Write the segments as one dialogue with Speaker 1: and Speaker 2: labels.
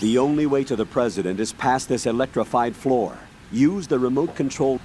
Speaker 1: The only way to the President is past this electrified floor. Use the remote control.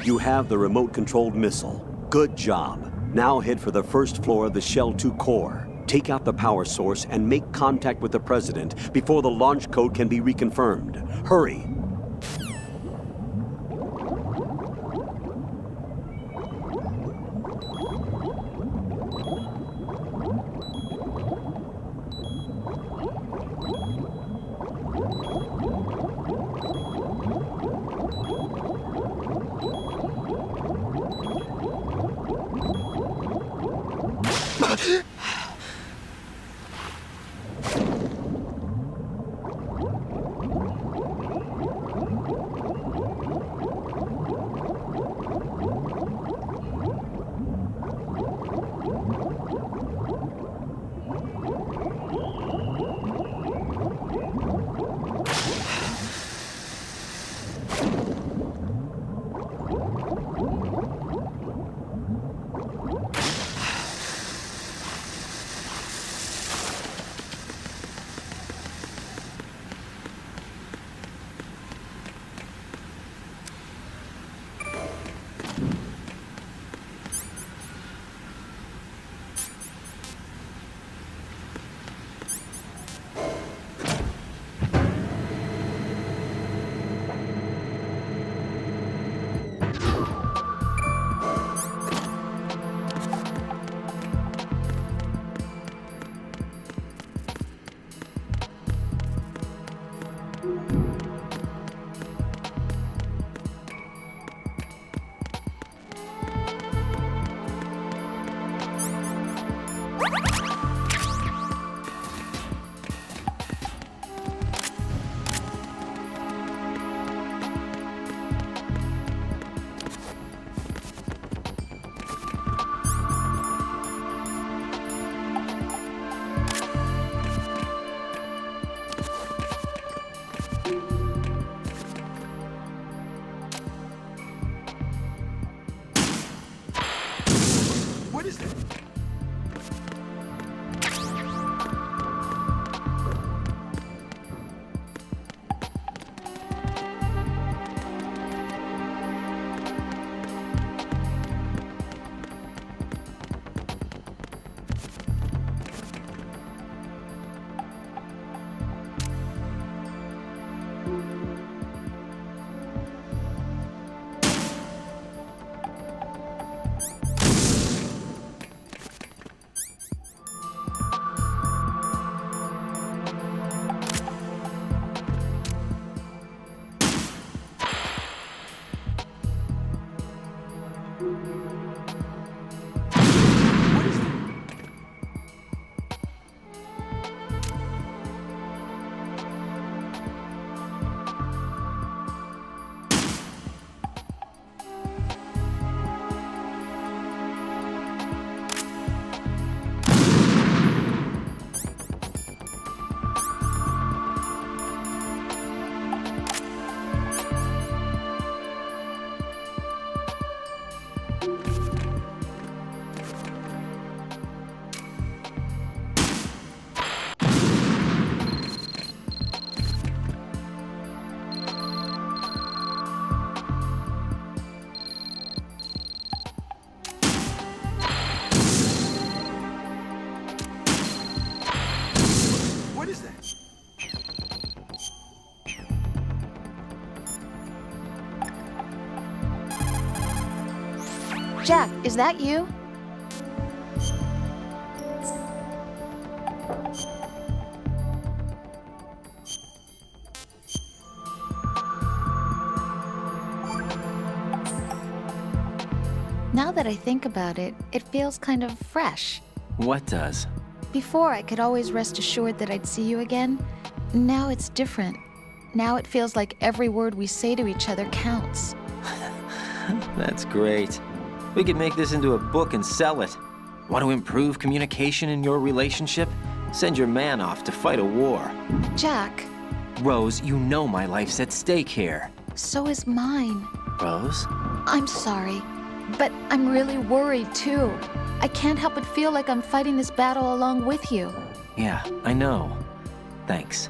Speaker 1: You have the remote-controlled missile. Good job. Now head for the first floor of the Shell 2 core. Take out the power source and make contact with the President before the launch code can be reconfirmed. Hurry!
Speaker 2: Jack, is that you? Now that I think about it, it feels kind of fresh.
Speaker 3: What does?
Speaker 2: Before, I could always rest assured that I'd see you again. Now it's different. Now it feels like every word we say to each other counts.
Speaker 3: That's great. We could make this into a book and sell it. Want to improve communication in your relationship? Send your man off to fight a war.
Speaker 2: Jack,
Speaker 3: Rose, you know my life's at stake here.
Speaker 2: so is mine.
Speaker 3: Rose?
Speaker 2: I'm sorry, but I'm really worried too. I can't help but feel like I'm fighting this battle along with you.
Speaker 3: Yeah, I know. Thanks.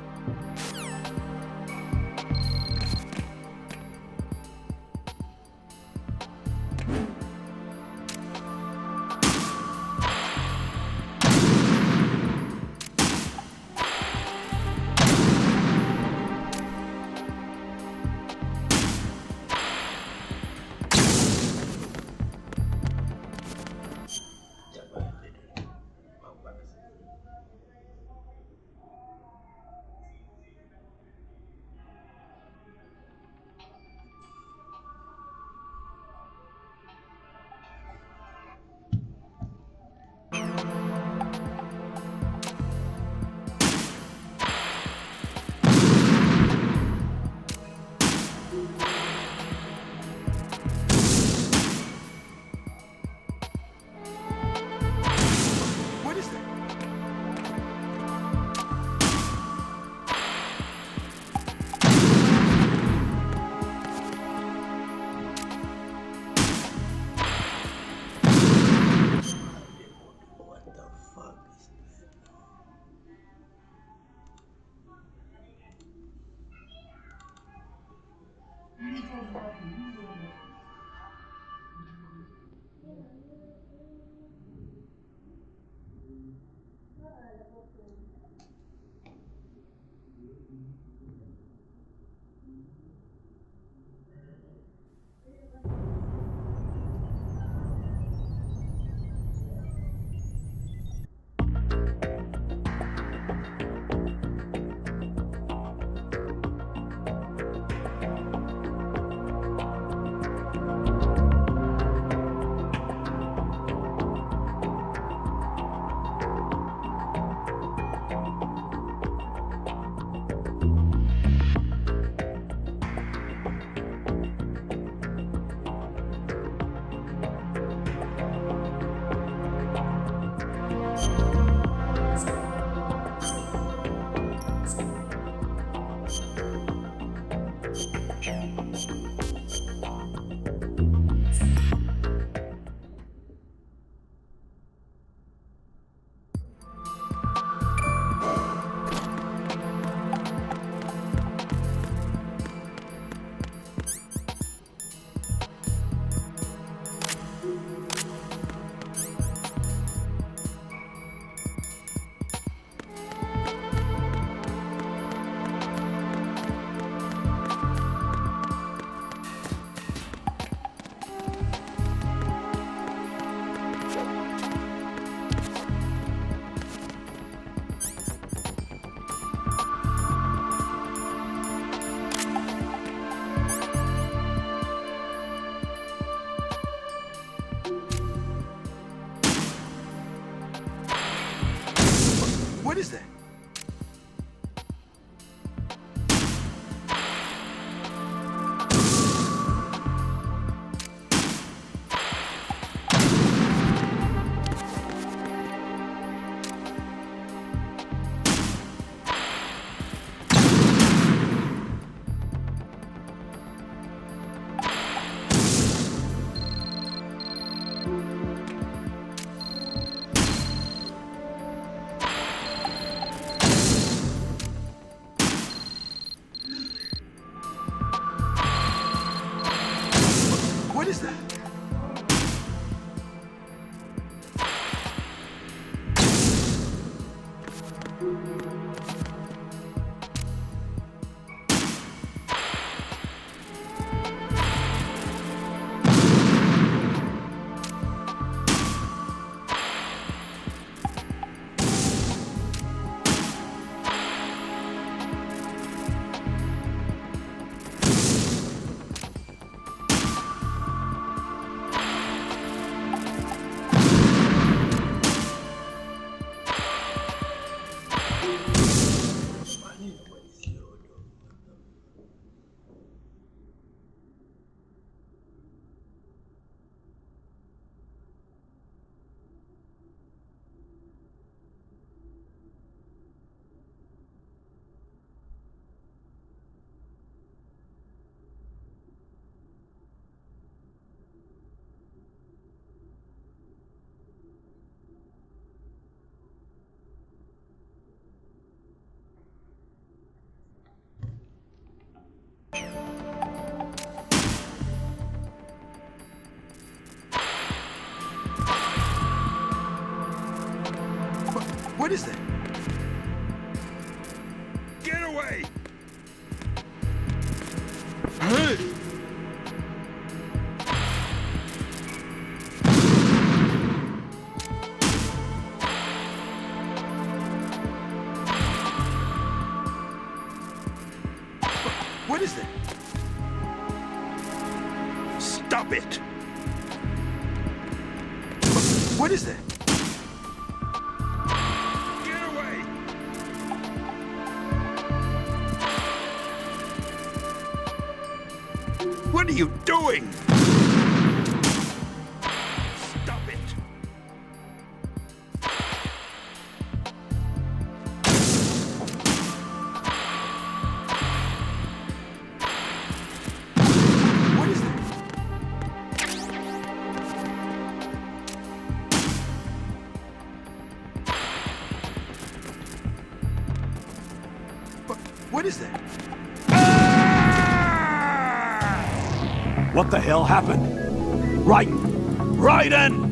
Speaker 4: What is that? What is that? What is that? Get away! Hey! What is that? Stop it! What is that? Get away! What are you doing? Stop it! What is that? What is that? Ah!
Speaker 1: What the hell happened? Raiden!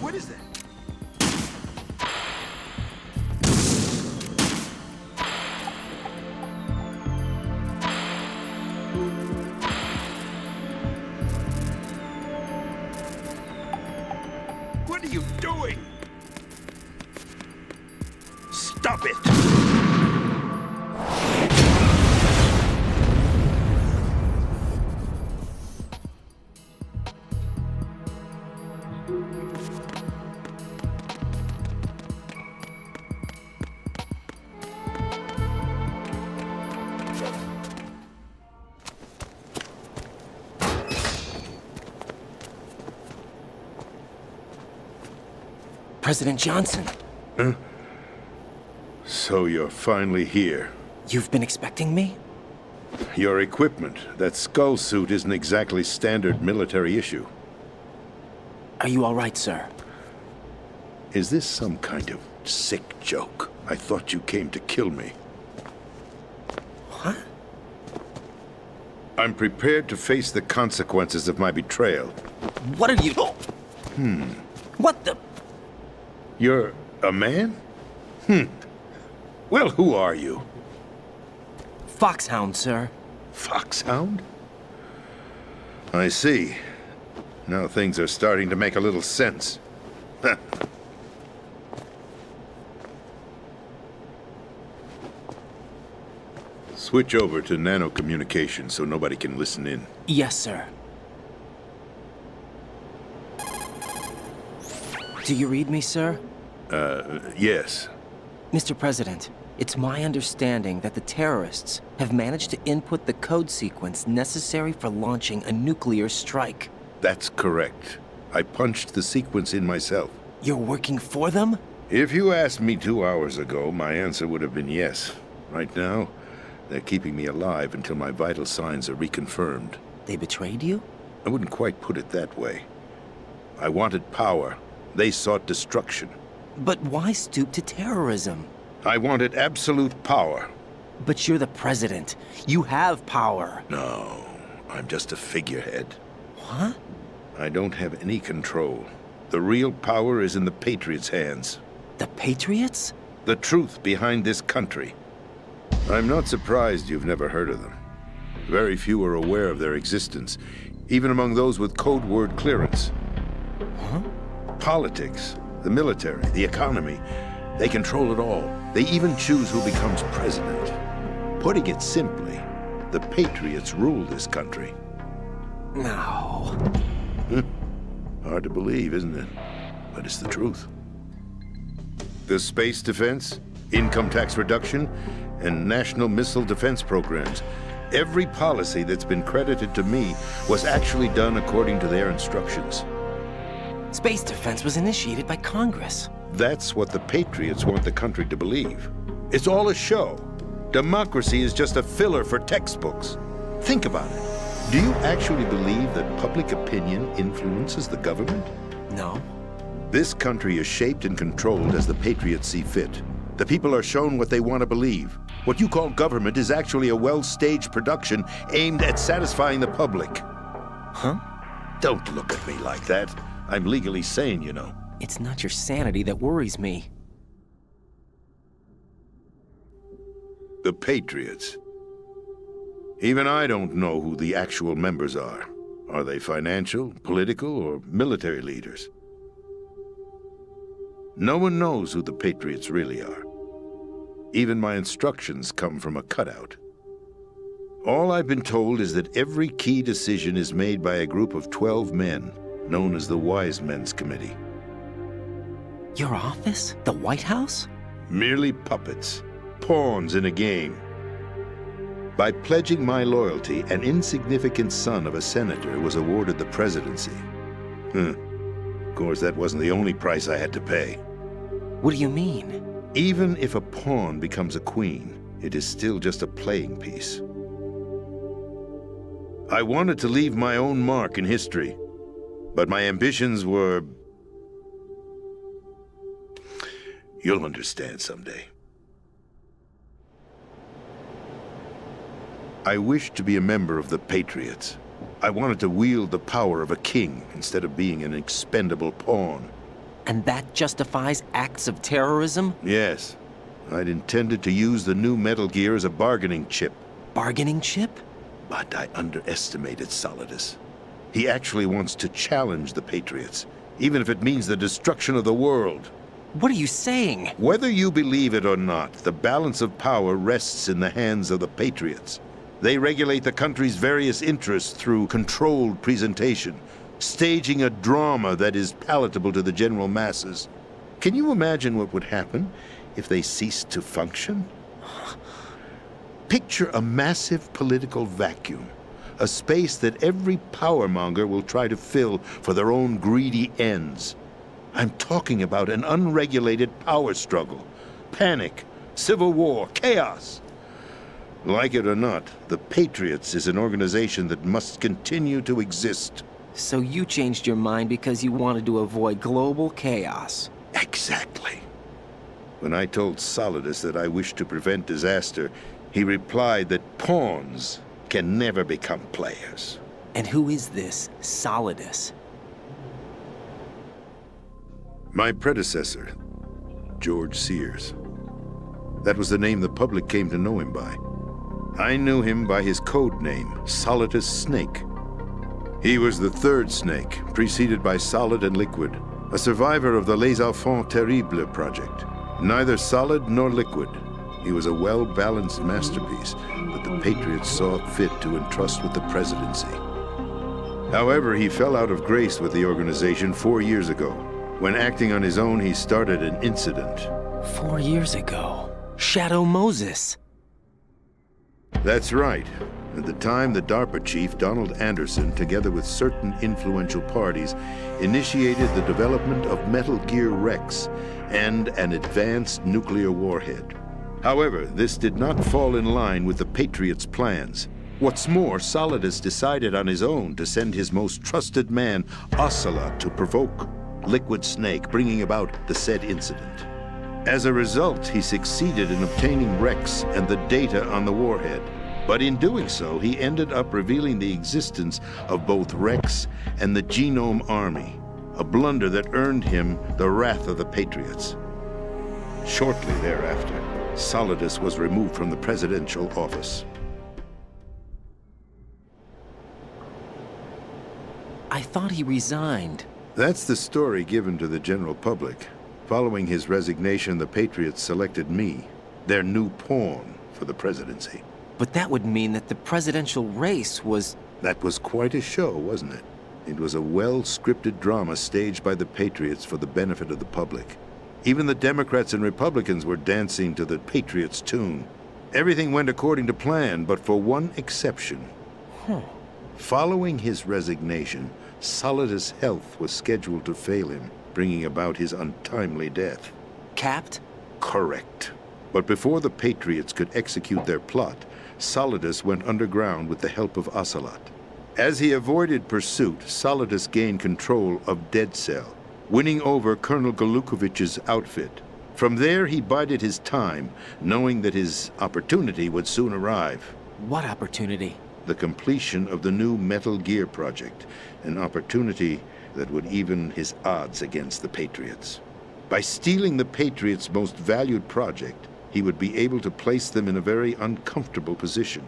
Speaker 4: What is that? What are you doing? Stop it!
Speaker 3: President Johnson,
Speaker 5: So you're finally here.
Speaker 3: you've been expecting me?
Speaker 5: Your equipment, that skull suit isn't exactly standard military issue.
Speaker 3: Are you all right, sir?
Speaker 5: Is this some kind of sick joke? I thought you came to kill me.
Speaker 3: What?
Speaker 5: I'm prepared to face the consequences of my betrayal.
Speaker 3: What are you... What the...
Speaker 5: You're a man? Well, who are you?
Speaker 3: Foxhound, sir.
Speaker 5: Foxhound? I see. Now things are starting to make a little sense. Switch over to nano-communication so nobody can listen in.
Speaker 3: Yes, sir. Do you read me, sir?
Speaker 5: Yes.
Speaker 3: Mr. President, it's my understanding that the terrorists have managed to input the code sequence necessary for launching a nuclear strike.
Speaker 5: That's correct. I punched the sequence in myself.
Speaker 3: You're working for them?
Speaker 5: If you asked me 2 hours ago, my answer would have been yes. Right now, they're keeping me alive until my vital signs are reconfirmed.
Speaker 3: They betrayed you?
Speaker 5: I wouldn't quite put it that way. I wanted power. They sought destruction.
Speaker 3: But why stoop to terrorism?
Speaker 5: I wanted absolute power.
Speaker 3: But you're the president. You have power.
Speaker 5: No, I'm just a figurehead.
Speaker 3: What?
Speaker 5: I don't have any control. The real power is in the Patriots' hands.
Speaker 3: The Patriots?
Speaker 5: The truth behind this country. I'm not surprised you've never heard of them. Very few are aware of their existence, even among those with code word clearance.
Speaker 3: Huh?
Speaker 5: Politics, the military, the economy, they control it all. They even choose who becomes president. Putting it simply, the Patriots rule this country.
Speaker 3: No.
Speaker 5: Hard to believe, isn't it? But it's the truth. The space defense, income tax reduction, and national missile defense programs. Every policy that's been credited to me was actually done according to their instructions.
Speaker 3: Space defense was initiated by Congress.
Speaker 5: That's what the Patriots want the country to believe. It's all a show. Democracy is just a filler for textbooks. Think about it. Do you actually believe that public opinion influences the government?
Speaker 3: No.
Speaker 5: This country is shaped and controlled as the Patriots see fit. The people are shown what they want to believe. What you call government is actually a well-staged production aimed at satisfying the public.
Speaker 3: Huh?
Speaker 5: Don't look at me like that. I'm legally sane, you know.
Speaker 3: It's not your sanity that worries me.
Speaker 5: The Patriots. Even I don't know who the actual members are. Are they financial, political, or military leaders? No one knows who the Patriots really are. Even my instructions come from a cutout. All I've been told is that every key decision is made by a group of 12 men, known as the Wise Men's Committee.
Speaker 3: Your office? The White House?
Speaker 5: Merely puppets, pawns in a game. By pledging my loyalty, an insignificant son of a senator was awarded the presidency. Of course, that wasn't the only price I had to pay.
Speaker 3: What do you mean?
Speaker 5: Even if a pawn becomes a queen, it is still just a playing piece. I wanted to leave my own mark in history, but my ambitions were... You'll understand someday. I wished to be a member of the Patriots. I wanted to wield the power of a king instead of being an expendable pawn.
Speaker 3: And that justifies acts of terrorism?
Speaker 5: Yes. I'd intended to use the new Metal Gear as a bargaining chip.
Speaker 3: Bargaining chip?
Speaker 5: But I underestimated Solidus. He actually wants to challenge the Patriots, even if it means the destruction of the world.
Speaker 3: What are you saying?
Speaker 5: Whether you believe it or not, the balance of power rests in the hands of the Patriots. They regulate the country's various interests through controlled presentation, staging a drama that is palatable to the general masses. Can you imagine what would happen if they ceased to function? Picture a massive political vacuum, a space that every powermonger will try to fill for their own greedy ends. I'm talking about an unregulated power struggle, panic, civil war, chaos. Like it or not, the Patriots is an organization that must continue to exist.
Speaker 3: So you changed your mind because you wanted to avoid global chaos.
Speaker 5: Exactly. When I told Solidus that I wished to prevent disaster, he replied that pawns can never become players.
Speaker 3: And who is this Solidus?
Speaker 5: My predecessor, George Sears. That was the name the public came to know him by. I knew him by his code name, Solidus Snake. He was the third Snake, preceded by Solid and Liquid, a survivor of the Les Enfants Terribles project. Neither solid nor liquid. He was a well-balanced masterpiece that the Patriots saw fit to entrust with the presidency. However, he fell out of grace with the organization 4 years ago. When acting on his own, he started an incident.
Speaker 3: 4 years ago. Shadow Moses.
Speaker 5: That's right. At the time, the DARPA chief, Donald Anderson, together with certain influential parties, initiated the development of Metal Gear Rex and an advanced nuclear warhead. However, this did not fall in line with the Patriots' plans. What's more, Solidus decided on his own to send his most trusted man, Ocelot, to provoke Liquid Snake, bringing about the said incident. As a result, he succeeded in obtaining Rex and the data on the warhead. But in doing so, he ended up revealing the existence of both Rex and the Genome Army, a blunder that earned him the wrath of the Patriots. Shortly thereafter, Solidus was removed from the presidential office.
Speaker 3: I thought he resigned.
Speaker 5: That's the story given to the general public. Following his resignation, the Patriots selected me, their new pawn, for the presidency.
Speaker 3: But that would mean that the presidential race was...
Speaker 5: That was quite a show, wasn't it? It was a well-scripted drama staged by the Patriots for the benefit of the public. Even the Democrats and Republicans were dancing to the Patriots' tune. Everything went according to plan, but for one exception. Following his resignation, Solidus' health was scheduled to fail him, bringing about his untimely death.
Speaker 3: Capped?
Speaker 5: Correct. But before the Patriots could execute their plot, Solidus went underground with the help of Ocelot. As he avoided pursuit, Solidus gained control of Dead Cell, winning over Colonel Golukovich's outfit. From there, he bided his time, knowing that his opportunity would soon arrive.
Speaker 3: What opportunity?
Speaker 5: the completion of the new Metal Gear project, an opportunity that would even his odds against the Patriots. By stealing the Patriots' most valued project, he would be able to place them in a very uncomfortable position.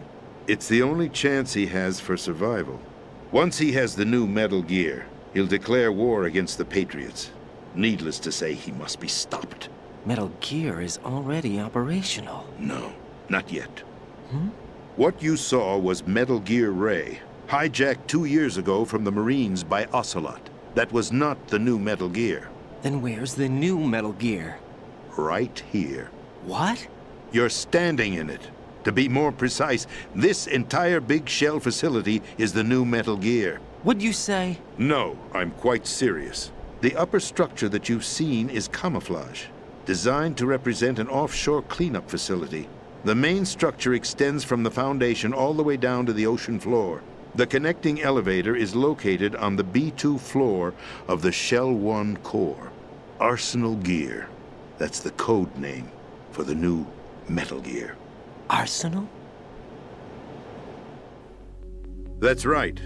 Speaker 5: It's the only chance he has for survival. Once he has the new Metal Gear, he'll declare war against the Patriots. Needless to say, he must be stopped.
Speaker 3: Metal Gear is already operational.
Speaker 5: No, not yet. What you saw was Metal Gear Ray, hijacked 2 years ago from the Marines by Ocelot. That was not the new Metal Gear.
Speaker 3: Then where's the new Metal Gear?
Speaker 5: Right here.
Speaker 3: What?
Speaker 5: You're standing in it. To be more precise, this entire big shell facility is the new Metal Gear.
Speaker 3: What'd you say?
Speaker 5: No, I'm quite serious. The upper structure that you've seen is camouflage, designed to represent an offshore cleanup facility. The main structure extends from the foundation all the way down to the ocean floor. The connecting elevator is located on the B2 floor of the Shell 1 core. Arsenal Gear. That's the code name for the new Metal Gear.
Speaker 3: Arsenal?
Speaker 5: That's right.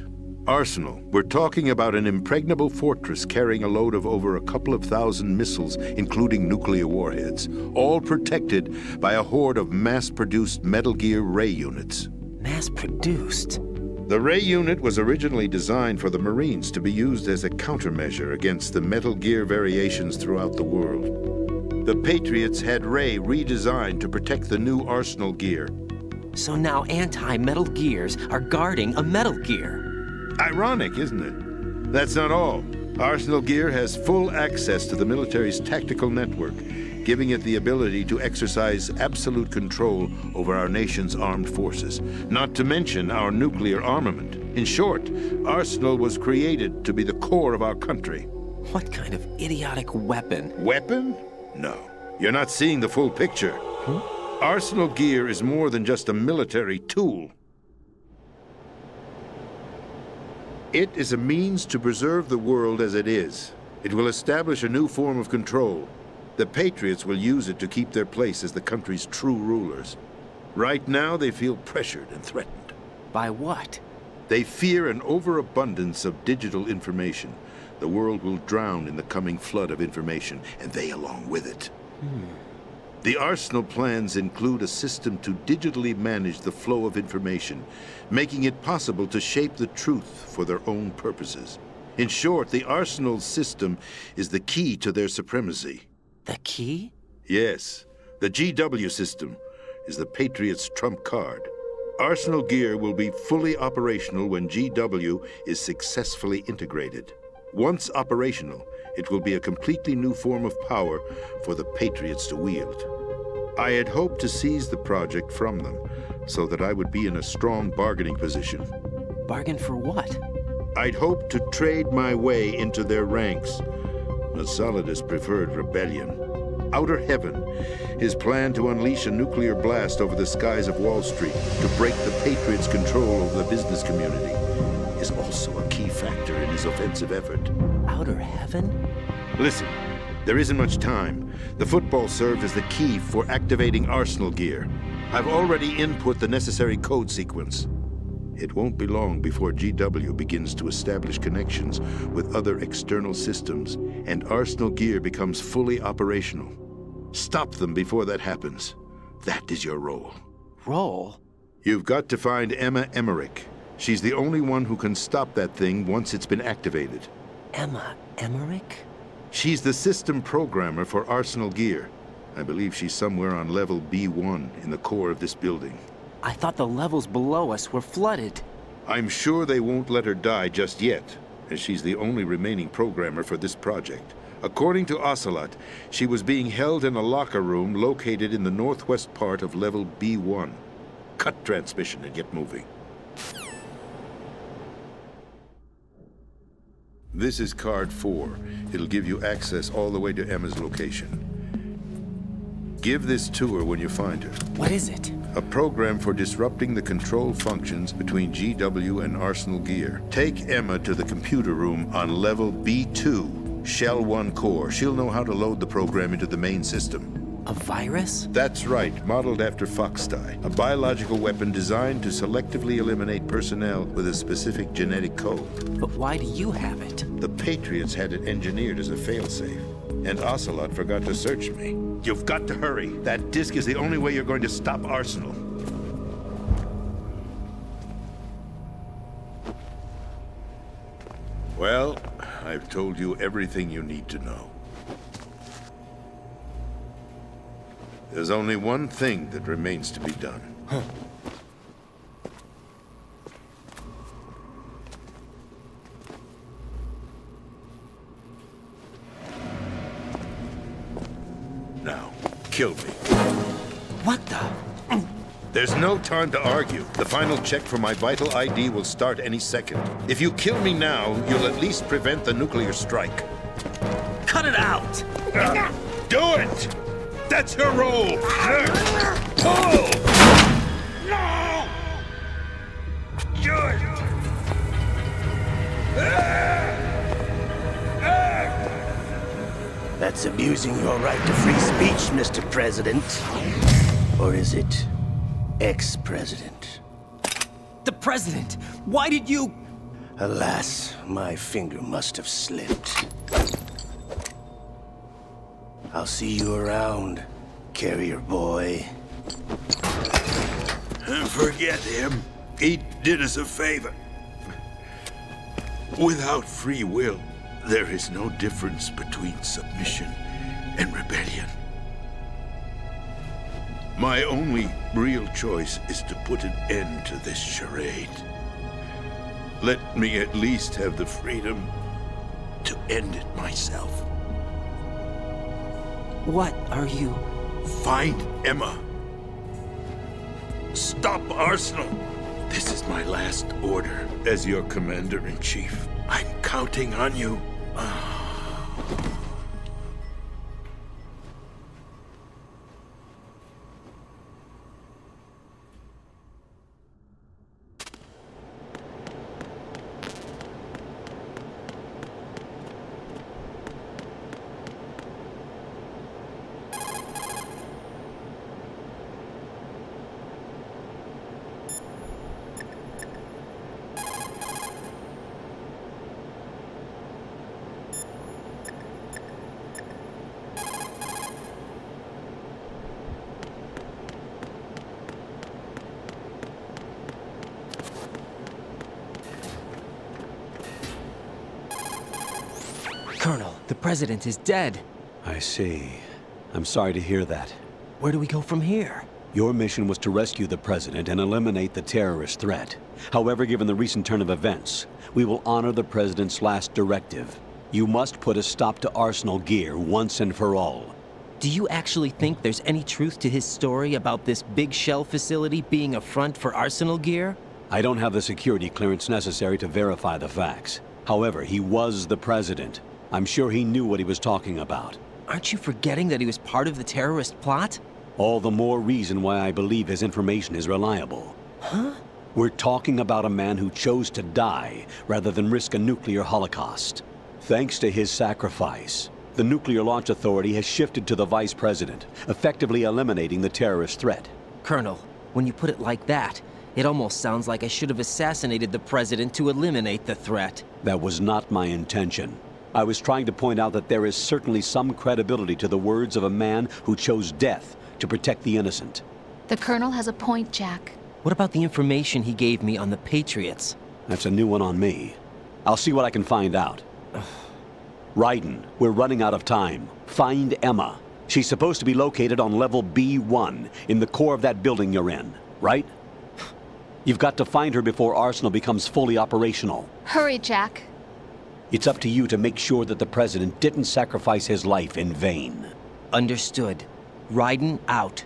Speaker 5: Arsenal. We're talking about an impregnable fortress carrying a load of over a couple of thousand missiles, including nuclear warheads, all protected by a horde of mass-produced Metal Gear Ray units.
Speaker 3: Mass-produced?
Speaker 5: The Ray unit was originally designed for the Marines to be used as a countermeasure against the Metal Gear variations throughout the world. The Patriots had Ray redesigned to protect the new Arsenal Gear.
Speaker 3: So now anti-Metal Gears are guarding a Metal Gear.
Speaker 5: Ironic, isn't it? That's not all. Arsenal Gear has full access to the military's tactical network, giving it the ability to exercise absolute control over our nation's armed forces, not to mention our nuclear armament. In short, Arsenal was created to be the core of our country.
Speaker 3: What kind of idiotic weapon?
Speaker 5: Weapon? No. You're not seeing the full picture. Arsenal Gear is more than just a military tool. It is a means to preserve the world as it is. It will establish a new form of control. The Patriots will use it to keep their place as the country's true rulers. Right now, they feel pressured and threatened.
Speaker 3: By what?
Speaker 5: They fear an overabundance of digital information. The world will drown in the coming flood of information, and they along with it. The Arsenal plans include a system to digitally manage the flow of information, making it possible to shape the truth for their own purposes. In short, the Arsenal system is the key to their supremacy.
Speaker 3: The key?
Speaker 5: Yes, the GW system is the Patriots' trump card. Arsenal Gear will be fully operational when GW is successfully integrated. Once operational, it will be a completely new form of power for the Patriots to wield. I had hoped to seize the project from them, so that I would be in a strong bargaining position.
Speaker 3: Bargain for what?
Speaker 5: I'd hoped to trade my way into their ranks. But Solidus preferred rebellion. Outer Heaven, his plan to unleash a nuclear blast over the skies of Wall Street to break the Patriots' control over the business community, is also a key factor in his offensive effort.
Speaker 3: Outer Heaven?
Speaker 5: Listen, there isn't much time. The football served as the key for activating Arsenal Gear. I've already input the necessary code sequence. It won't be long before GW begins to establish connections with other external systems, and Arsenal Gear becomes fully operational. Stop them before that happens. That is your role.
Speaker 3: Role?
Speaker 5: You've got to find Emma Emmerich. She's the only one who can stop that thing once it's been activated.
Speaker 3: Emma Emmerich?
Speaker 5: She's the system programmer for Arsenal Gear. I believe she's somewhere on level B1 in the core of this building.
Speaker 3: I thought the levels below us were flooded.
Speaker 5: I'm sure they won't let her die just yet, as she's the only remaining programmer for this project. According to Ocelot, she was being held in a locker room located in the northwest part of level B1. Cut transmission and get moving. This is card 4. It'll give you access all the way to Emma's location. Give this to her when you find her.
Speaker 3: What is it?
Speaker 5: A program for disrupting the control functions between GW and Arsenal Gear. Take Emma to the computer room on level B2, Shell 1 core. She'll know how to load the program into the main system.
Speaker 3: A virus?
Speaker 5: That's right, modeled after Foxdie, a biological weapon designed to selectively eliminate personnel with a specific genetic code.
Speaker 3: But why do you have it?
Speaker 5: The Patriots had it engineered as a failsafe, and Ocelot forgot to search me. You've got to hurry. That disk is the only way you're going to stop Arsenal. Well, I've told you everything you need to know. There's only one thing that remains to be done. Now, kill me.
Speaker 3: What the?
Speaker 5: There's no time to argue. The final check for my vital ID will start any second. If you kill me now, you'll at least prevent the nuclear strike.
Speaker 3: Cut it out!
Speaker 5: Do it! That's your role! Pull!
Speaker 4: No! Do it!
Speaker 6: That's abusing your right to free speech, Mr. President. Or is it ex-president?
Speaker 3: The president! Why did you...
Speaker 6: Alas, my finger must have slipped. I'll see you around, carrier boy.
Speaker 4: Forget him. He did us a favor. Without free will, there is no difference between submission and rebellion. My only real choice is to put an end to this charade. Let me at least have the freedom to end it myself.
Speaker 3: What are you...
Speaker 4: Find Emma. Stop Arsenal. This is my last order as your commander-in-chief. I'm counting on you.
Speaker 3: Colonel, the president is dead.
Speaker 1: I see. I'm sorry to hear that.
Speaker 3: Where do we go from here?
Speaker 1: Your mission was to rescue the president and eliminate the terrorist threat. However, given the recent turn of events, we will honor the president's last directive. You must put a stop to Arsenal gear once and for all.
Speaker 3: Do you actually think there's any truth to his story about this big shell facility being a front for Arsenal gear?
Speaker 1: I don't have the security clearance necessary to verify the facts. However, he was the president. I'm sure he knew what he was talking about.
Speaker 3: Aren't you forgetting that he was part of the terrorist plot?
Speaker 1: All the more reason why I believe his information is reliable.
Speaker 3: Huh?
Speaker 1: We're talking about a man who chose to die rather than risk a nuclear holocaust. Thanks to his sacrifice, the Nuclear Launch Authority has shifted to the vice president, effectively eliminating the terrorist threat.
Speaker 3: Colonel, when you put it like that, it almost sounds like I should have assassinated the president to eliminate the threat.
Speaker 1: That was not my intention. I was trying to point out that there is certainly some credibility to the words of a man who chose death to protect the innocent.
Speaker 2: The Colonel has a point, Jack.
Speaker 3: What about the information he gave me on the Patriots?
Speaker 1: That's a new one on me. I'll see what I can find out. Raiden, we're running out of time. Find Emma. She's supposed to be located on level B1, in the core of that building you're in, right? You've got to find her before Arsenal becomes fully operational.
Speaker 2: Hurry, Jack.
Speaker 1: It's up to you to make sure that the president didn't sacrifice his life in vain.
Speaker 3: Understood. Raiden out.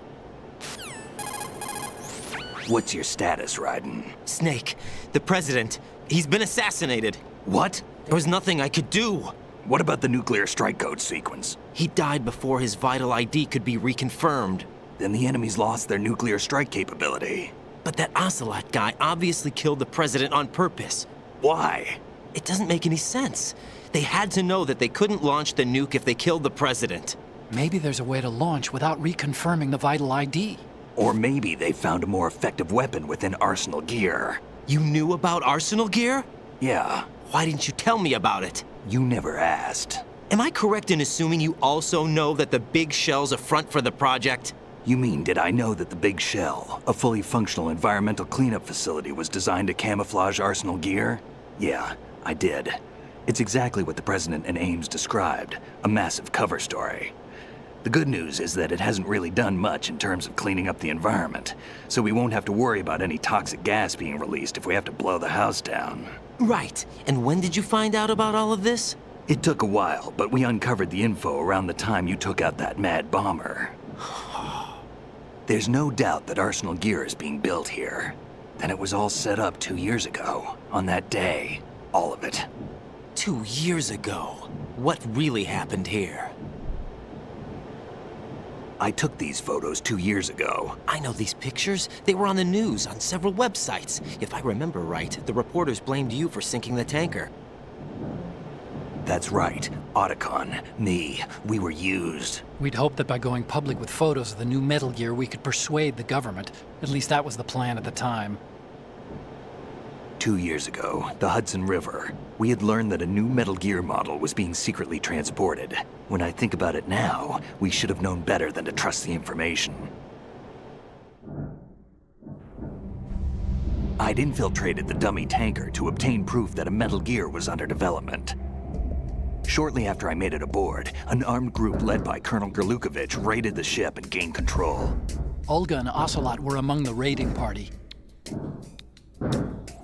Speaker 6: What's your status, Raiden?
Speaker 3: Snake, the president, he's been assassinated.
Speaker 6: What?
Speaker 3: There was nothing I could do.
Speaker 6: What about the nuclear strike code sequence?
Speaker 3: He died before his vital ID could be reconfirmed.
Speaker 6: Then the enemy's lost their nuclear strike capability.
Speaker 3: But that Ocelot guy obviously killed the president on purpose.
Speaker 6: Why?
Speaker 3: It doesn't make any sense. They had to know that they couldn't launch the nuke if they killed the president.
Speaker 7: Maybe there's a way to launch without reconfirming the vital ID.
Speaker 8: Or maybe they found a more effective weapon within Arsenal gear.
Speaker 3: You knew about Arsenal gear?
Speaker 8: Yeah,
Speaker 3: Why didn't you tell me about it?
Speaker 8: you never asked.
Speaker 3: Am I correct in assuming you also know that the Big Shell's a front for the project?
Speaker 8: You mean, did I know that the Big Shell, a fully functional environmental cleanup facility, was designed to camouflage Arsenal gear? Yeah, I did. It's exactly what the President and Ames described, a massive cover story. The good news is that it hasn't really done much in terms of cleaning up the environment, so we won't have to worry about any toxic gas being released if we have to blow the house down.
Speaker 3: Right. And when did you find out about all of this?
Speaker 8: It took a while, but we uncovered the info around the time you took out that mad bomber. There's no doubt that Arsenal gear is being built here. Then it was all set up 2 years ago, on that day. All of it.
Speaker 3: 2 years ago. What really happened here?
Speaker 8: I took these photos 2 years ago.
Speaker 3: I know these pictures. They were on the news, on several websites. If I remember right, the reporters blamed you for sinking the tanker.
Speaker 8: That's right. Otacon, me, we were used.
Speaker 7: We'd hoped that by going public with photos of the new Metal Gear, we could persuade the government. At least that was the plan at the time.
Speaker 8: 2 years ago, the Hudson River, we had learned that a new Metal Gear model was being secretly transported. When I think about it now, we should have known better than to trust the information. I'd infiltrated the dummy tanker to obtain proof that a Metal Gear was under development. Shortly after I made it aboard, an armed group led by Colonel Gerlukovich raided the ship and gained control.
Speaker 7: Olga and Ocelot were among the raiding party.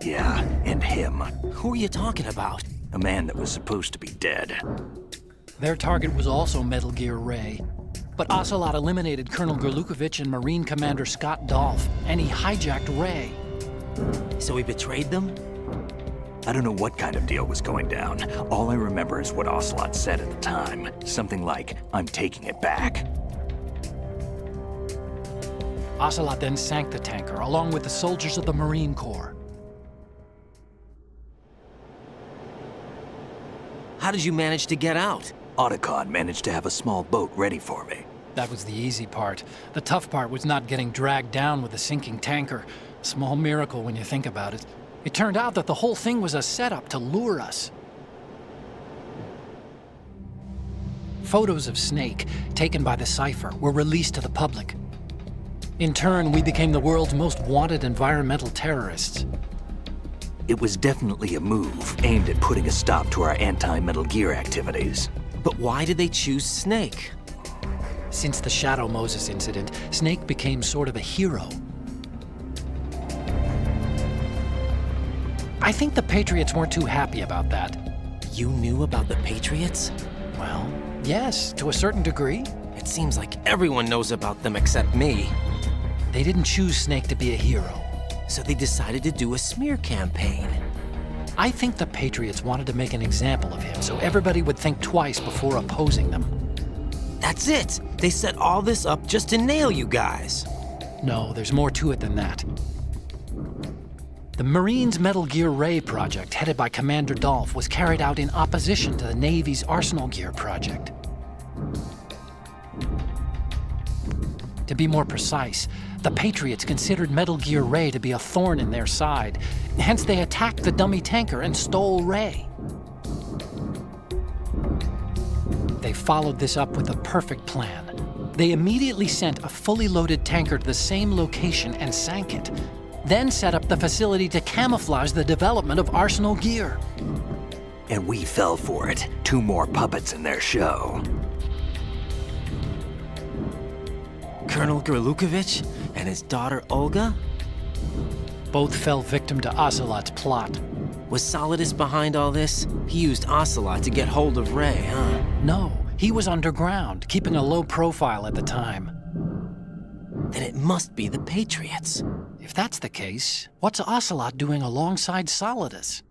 Speaker 8: Yeah, and him.
Speaker 3: Who are you talking about?
Speaker 8: A man that was supposed to be dead.
Speaker 7: Their target was also Metal Gear Ray. But Ocelot eliminated Colonel Gerlukovich and Marine Commander Scott Dolph, and he hijacked Ray.
Speaker 3: So he betrayed them?
Speaker 8: I don't know what kind of deal was going down. All I remember is what Ocelot said at the time. Something like, "I'm taking it back."
Speaker 7: Ocelot then sank the tanker, along with the soldiers of the Marine Corps.
Speaker 3: How did you manage to get out?
Speaker 8: Otacon managed to have a small boat ready for me.
Speaker 7: That was the easy part. The tough part was not getting dragged down with the sinking tanker. A small miracle when you think about it. It turned out that the whole thing was a setup to lure us. Photos of Snake, taken by the Cypher, were released to the public. In turn, we became the world's most wanted environmental terrorists.
Speaker 8: It was definitely a move aimed at putting a stop to our anti-Metal Gear activities.
Speaker 3: But why did they choose Snake?
Speaker 7: Since the Shadow Moses incident, Snake became sort of a hero. I think the Patriots weren't too happy about that.
Speaker 3: You knew about the Patriots?
Speaker 7: Well, yes, to a certain degree.
Speaker 3: It seems like everyone knows about them except me.
Speaker 7: They didn't choose Snake to be a hero.
Speaker 3: So they decided to do a smear campaign.
Speaker 7: I think the Patriots wanted to make an example of him so everybody would think twice before opposing them.
Speaker 3: That's it! They set all this up just to nail you guys.
Speaker 7: No, there's more to it than that. The Marines' Metal Gear Ray project, headed by Commander Dolph, was carried out in opposition to the Navy's Arsenal Gear project. To be more precise, the Patriots considered Metal Gear Ray to be a thorn in their side. Hence, they attacked the dummy tanker and stole Ray. They followed this up with a perfect plan. They immediately sent a fully loaded tanker to the same location and sank it, then set up the facility to camouflage the development of Arsenal Gear.
Speaker 8: And we fell for it. 2 more puppets in their show.
Speaker 3: Colonel Gerlukovich and his daughter Olga?
Speaker 7: Both fell victim to Ocelot's plot.
Speaker 3: Was Solidus behind all this? He used Ocelot to get hold of Ray, huh?
Speaker 7: No, he was underground, keeping a low profile at the time.
Speaker 3: Then it must be the Patriots.
Speaker 7: If that's the case, what's Ocelot doing alongside Solidus?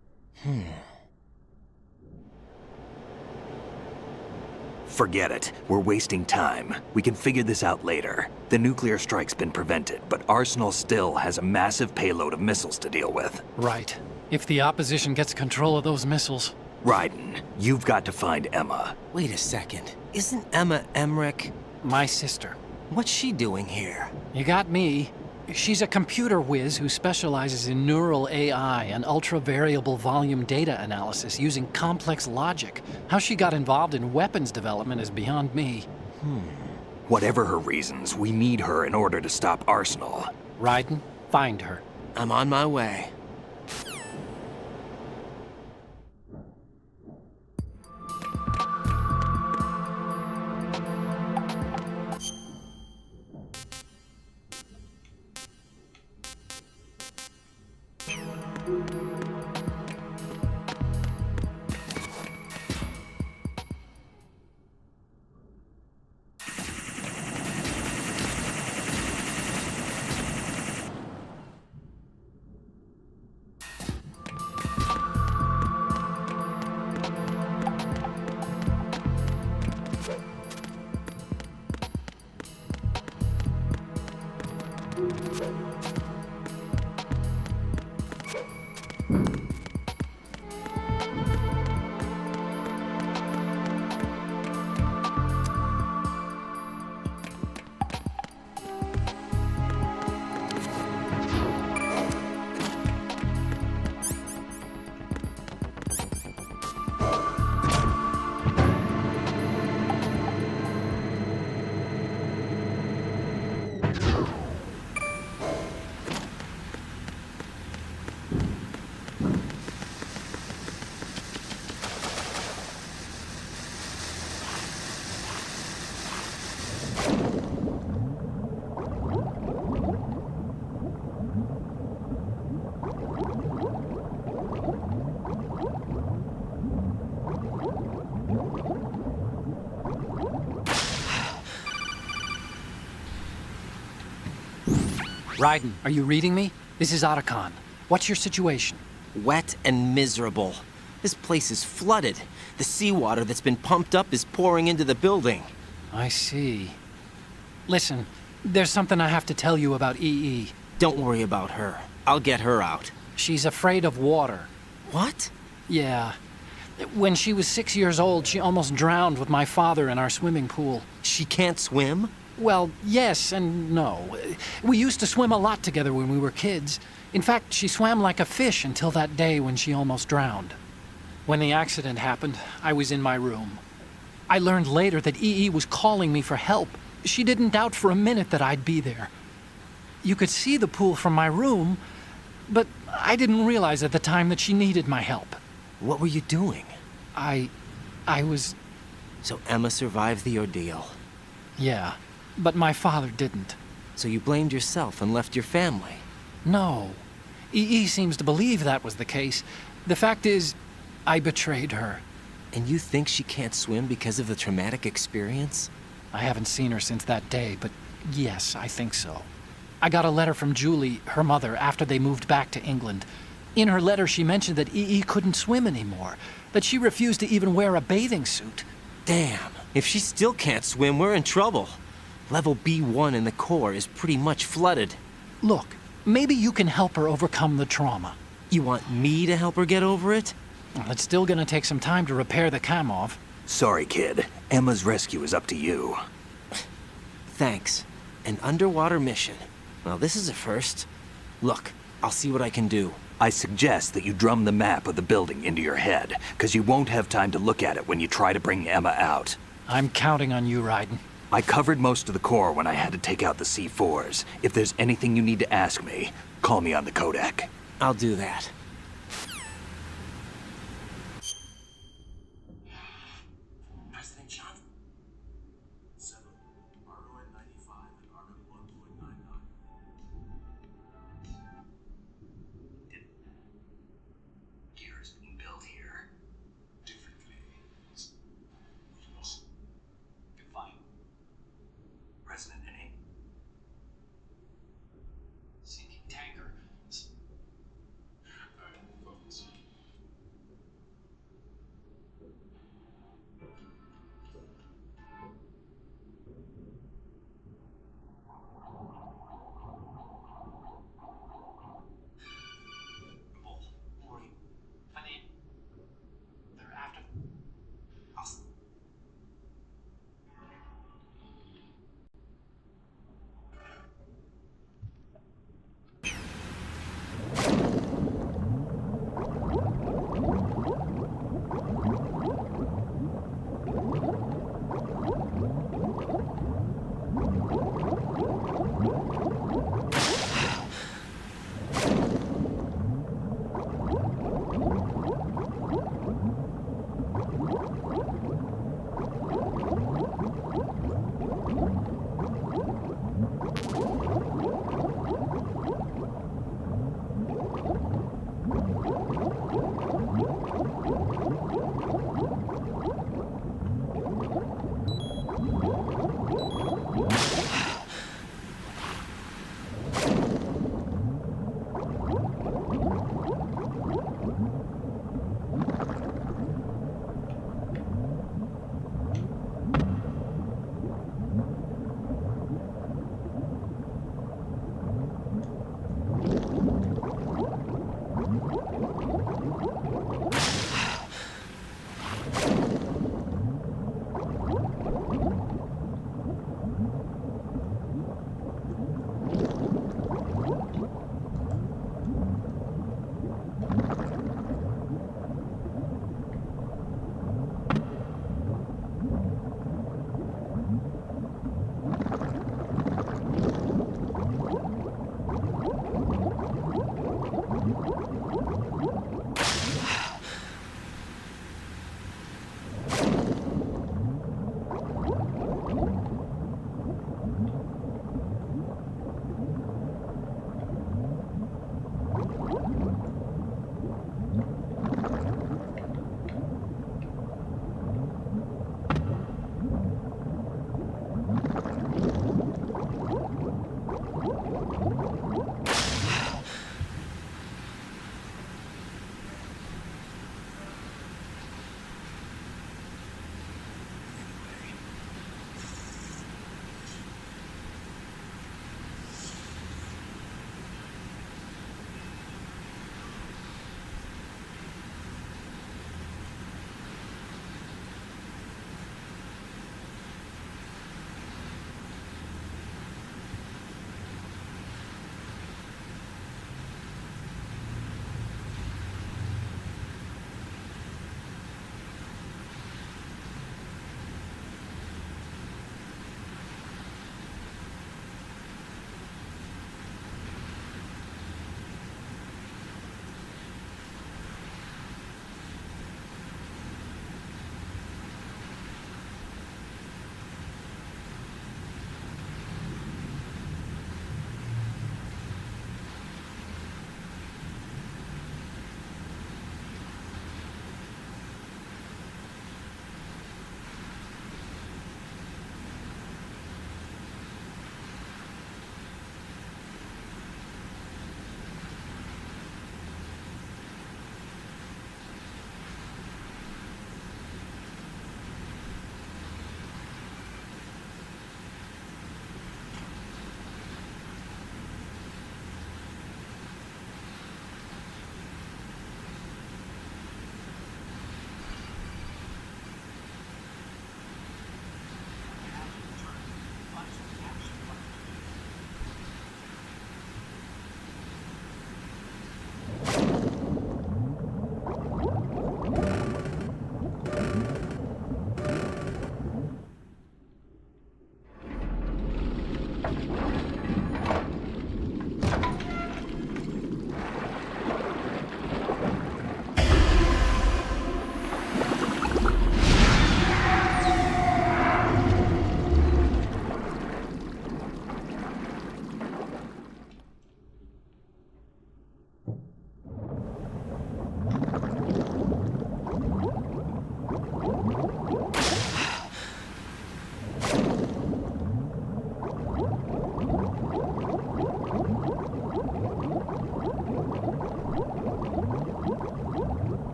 Speaker 8: Forget it. We're wasting time. We can figure this out later. The nuclear strike's been prevented, but Arsenal still has a massive payload of missiles to deal with.
Speaker 7: Right. If the opposition gets control of those missiles.
Speaker 8: Raiden, you've got to find Emma.
Speaker 3: Wait a second. Isn't Emma Emmerich?
Speaker 7: My sister.
Speaker 3: What's she doing here?
Speaker 7: You got me. She's a computer whiz who specializes in neural AI and ultra-variable volume data analysis using complex logic. How she got involved in weapons development is beyond me.
Speaker 8: Whatever her reasons, we need her in order to stop Arsenal.
Speaker 7: Raiden, find her.
Speaker 3: I'm on my way.
Speaker 7: Raiden, are you reading me? This is Otacon. What's your situation?
Speaker 3: Wet and miserable. This place is flooded. The seawater that's been pumped up is pouring into the building.
Speaker 7: I see. Listen, there's something I have to tell you about EE.
Speaker 3: Don't worry about her. I'll get her out.
Speaker 7: She's afraid of water.
Speaker 3: What?
Speaker 7: Yeah. When she was 6 years old, she almost drowned with my father in our swimming pool.
Speaker 3: She can't swim?
Speaker 7: Well, yes and no. We used to swim a lot together when we were kids. In fact, she swam like a fish until that day when she almost drowned. When the accident happened, I was in my room. I learned later that EE was calling me for help. She didn't doubt for a minute that I'd be there. You could see the pool from my room, but I didn't realize at the time that she needed my help.
Speaker 3: What were you doing?
Speaker 7: I was...
Speaker 3: So Emma survived the ordeal.
Speaker 7: Yeah, but my father didn't.
Speaker 3: So you blamed yourself and left your family?
Speaker 7: No. EE seems to believe that was the case. The fact is, I betrayed her.
Speaker 3: And you think she can't swim because of the traumatic experience?
Speaker 7: I haven't seen her since that day, but yes, I think so. I got a letter from Julie, her mother, after they moved back to England. In her letter, she mentioned that EE couldn't swim anymore, that she refused to even wear a bathing suit.
Speaker 3: Damn, if she still can't swim, we're in trouble. Level B1 in the core is pretty much flooded.
Speaker 7: Look, maybe you can help her overcome the trauma.
Speaker 3: You want me to help her get over it?
Speaker 7: Well, it's still gonna take some time to repair the Kamov.
Speaker 8: Sorry, kid. Emma's rescue is up to you.
Speaker 3: Thanks. An underwater mission. Well, this is a first. Look, I'll see what I can do.
Speaker 8: I suggest that you drum the map of the building into your head, because you won't have time to look at it when you try to bring Emma out.
Speaker 7: I'm counting on you, Raiden.
Speaker 8: I covered most of the core when I had to take out the C4s. If there's anything you need to ask me, call me on the codec.
Speaker 3: I'll do that.
Speaker 9: President John. 7. Argo at 95 and Argo 1.99. Gears being built here. Differently. Los. Define. President name. Sinking tanker.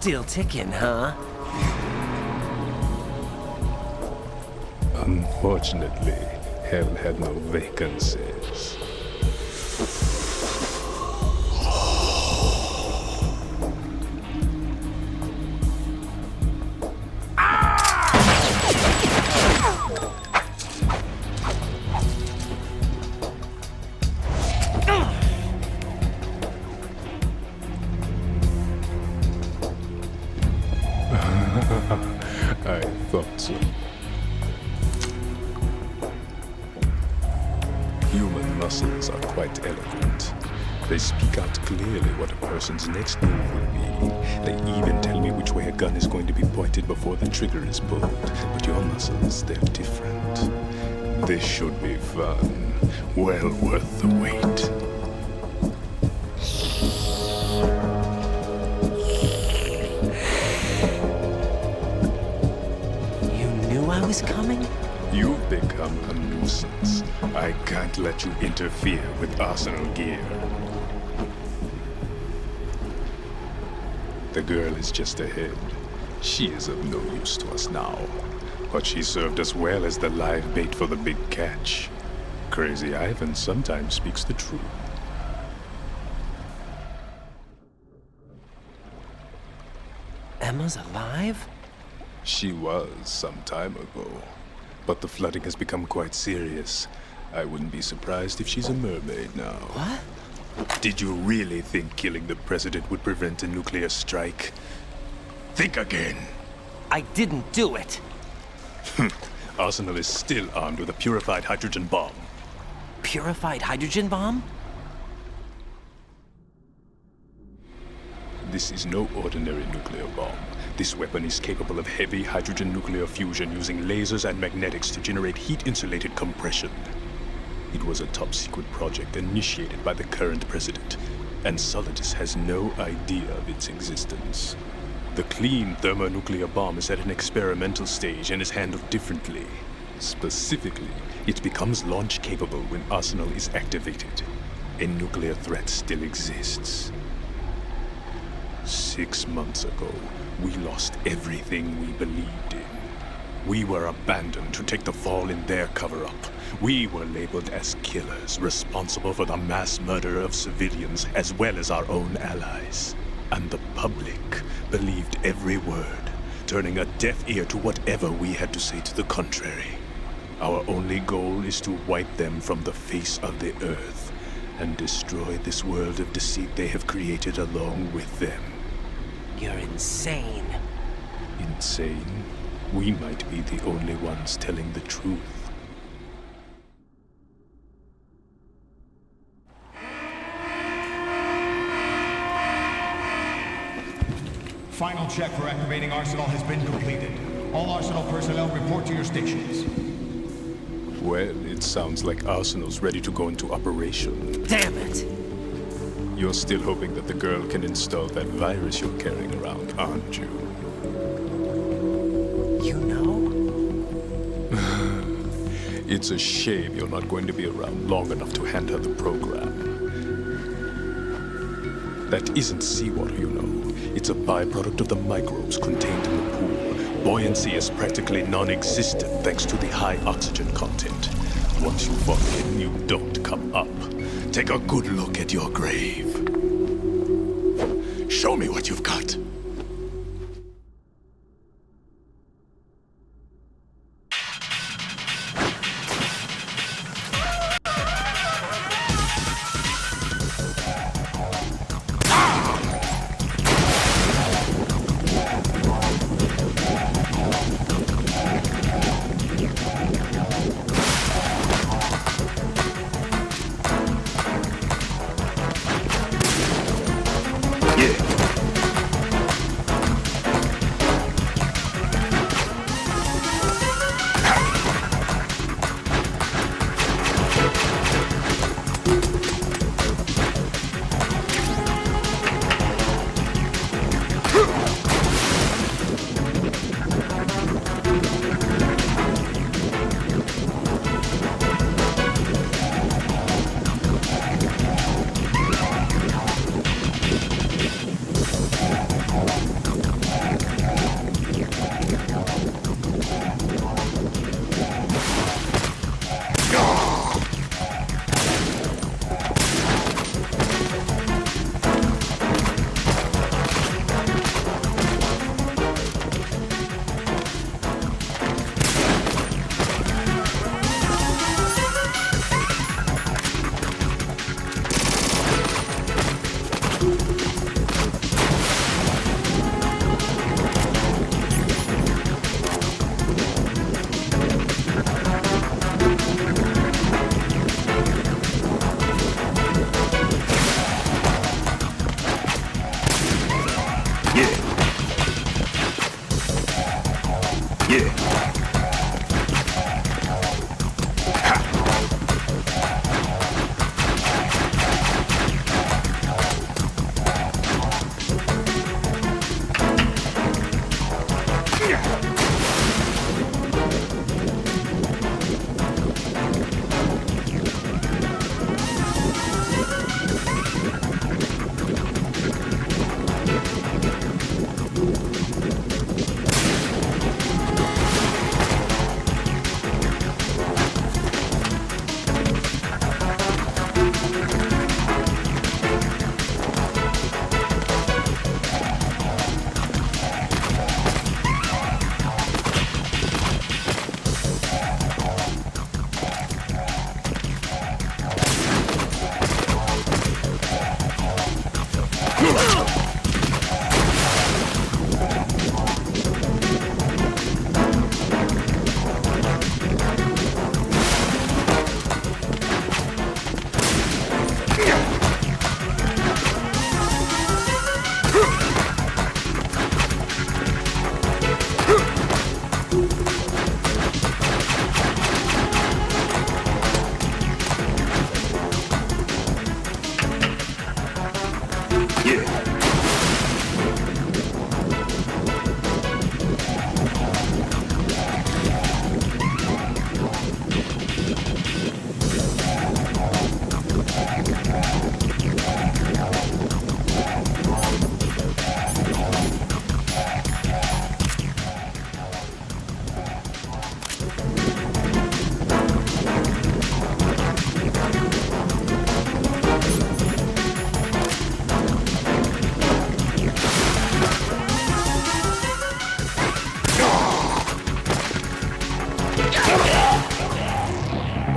Speaker 3: Still ticking, huh?
Speaker 10: Unfortunately, Hell had no vacancies. I thought so. Human muscles are quite eloquent. They speak out clearly what a person's next move will be. They even tell me which way a gun is going to be pointed before the trigger is pulled. But your muscles, they're different. This should be fun. Well worth the wait.
Speaker 3: I was coming?
Speaker 10: You've become a nuisance. I can't let you interfere with Arsenal gear. The girl is just ahead. She is of no use to us now. But she served us well as the live bait for the big catch. Crazy Ivan sometimes speaks the truth.
Speaker 3: Emma's alive?
Speaker 10: She was some time ago. But the flooding has become quite serious. I wouldn't be surprised if she's a mermaid now.
Speaker 3: What?
Speaker 10: Did you really think killing the president would prevent a nuclear strike? Think again.
Speaker 3: I didn't do it.
Speaker 10: Arsenal is still armed with a purified hydrogen bomb.
Speaker 3: Purified hydrogen bomb?
Speaker 10: This is no ordinary nuclear bomb. This weapon is capable of heavy hydrogen nuclear fusion using lasers and magnetics to generate heat-insulated compression. It was a top-secret project initiated by the current president, and Solidus has no idea of its existence. The clean thermonuclear bomb is at an experimental stage and is handled differently. Specifically, it becomes launch-capable when Arsenal is activated. A nuclear threat still exists. 6 months ago, we lost everything we believed in. We were abandoned to take the fall in their cover-up. We were labeled as killers, responsible for the mass murder of civilians as well as our own allies. And the public believed every word, turning a deaf ear to whatever we had to say to the contrary. Our only goal is to wipe them from the face of the earth and destroy this world of deceit they have created along with them.
Speaker 3: You're insane.
Speaker 10: Insane? We might be the only ones telling the truth.
Speaker 11: Final check for activating Arsenal has been completed. All Arsenal personnel report to your stations.
Speaker 10: Well, it sounds like Arsenal's ready to go into operation.
Speaker 3: Damn it!
Speaker 10: You're still hoping that the girl can install that virus you're carrying around, aren't you?
Speaker 3: You know?
Speaker 10: It's a shame you're not going to be around long enough to hand her the program. That isn't seawater, you know. It's a byproduct of the microbes contained in the pool. Buoyancy is practically non-existent thanks to the high oxygen content. Once you fall in, you don't come up. Take a good look at your grave. Show me what you've got.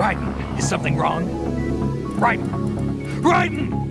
Speaker 8: Raiden, is something wrong? Raiden! Raiden!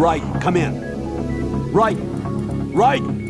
Speaker 1: Raiden, come in. Raiden! Raiden!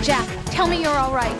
Speaker 2: Jack, tell me you're all right.